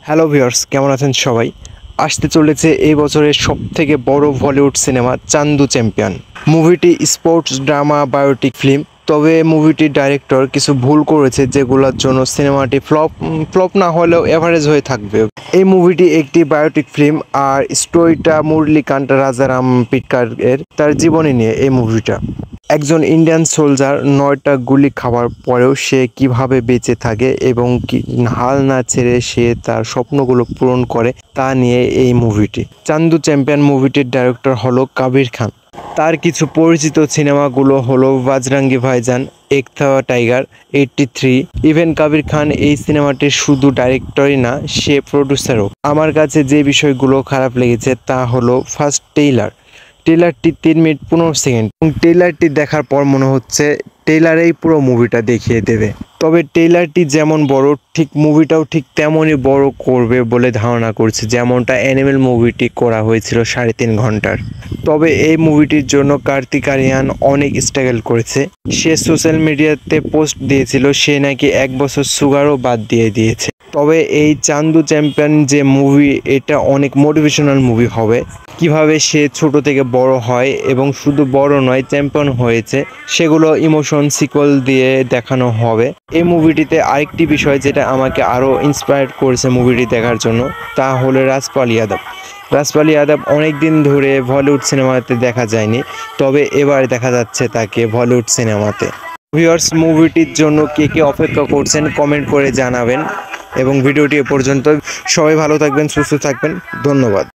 Hello viewers, কেমন আছেন সবাই? আসতে চলেছে এই বছরের সবথেকে বড় বলিউড সিনেমা চান্দু চ্যাম্পিয়ন। মুভিটি স্পোর্টস ড্রামা বায়োটিক ফিল্ম। তবে মুভিটির ডাইরেক্টর কিছু ভুল করেছে, যেগুলোর জন্য সিনেমাটি ফ্লপ না হলেও এভারেজ হয়ে থাকবে। এই মুভিটি একটি বায়োটিক ফিল্ম, আর স্টোরিটা মুরলীকান্ত রাজারাম পিটকারের তার জীবনী নিয়ে। এই মুভিটা একজন ইন্ডিয়ান সোলজার 9টা গুলি খাওয়ার পরেও সে কিভাবে বেঁচে থাকে এবং কি হাল না ছেড়ে সে তার স্বপ্নগুলো পূরণ করে তা নিয়ে এই মুভিটি। চান্দু চ্যাম্পিয়ন মুভিটির ডাইরেক্টর হলো কবির খান। তার কিছু পরিচিত সিনেমাগুলো হলো বাজরাঙ্গি ভাইজান, এক থা টাইগার, 83। ইভেন কবির খান এই সিনেমাটির শুধু ডাইরেক্টরই না, সে প্রডিউসারও। আমার কাছে যে বিষয়গুলো খারাপ লেগেছে তা হলো ফার্স্ট ট্রেলারটি 3 মিনিট 15 সেকেন্ড। ট্রেলারটি দেখার পর মনে হচ্ছে ট্রেলারেই পুরো মুভিটা দেখিয়ে দেবে। তবে ট্রেলারটি যেমন বড়, ঠিক মুভিটাও ঠিক তেমনই বড় করবে বলে ধারণা করছে, যেমনটা অ্যানিমেল মুভিটি করা হয়েছিল 3.5 ঘন্টার। তবে এই মুভিটির জন্য কার্তিক আরিয়ান অনেক স্ট্রাগল করেছে। সে সোশ্যাল মিডিয়াতে পোস্ট দিয়েছিল সে নাকি 1 বছর সুগারও বাদ দিয়েছে। তবে এই চান্দু চ্যাম্পিয়ন যে মুভি, এটা অনেক মোটিভেশনাল মুভি হবে। কিভাবে সে ছোট থেকে বড় হয় এবং শুধু বড় নয়, চ্যাম্পিয়ন হয়েছে, সেগুলো ইমোশন সিকোয়েল দিয়ে দেখানো হবে। এই মুভিটিতে আরেকটি বিষয় যেটা আমাকে আরও ইন্সপায়ার করেছে মুভিটি দেখার জন্য, তা হলো রাজপাল ইয়াদব অনেক দিন ধরে বলিউড সিনেমাতে দেখা যায়নি, তবে এবার দেখা যাচ্ছে তাকে বলিউড সিনেমাতে। ভিউয়ার্স, মুভিটির জন্য কে কে অপেক্ষা করছেন কমেন্ট করে জানাবেন। এবং ভিডিওটি এ পর্যন্ত। সবাই ভালো থাকবেন, সুস্থ থাকবেন। ধন্যবাদ।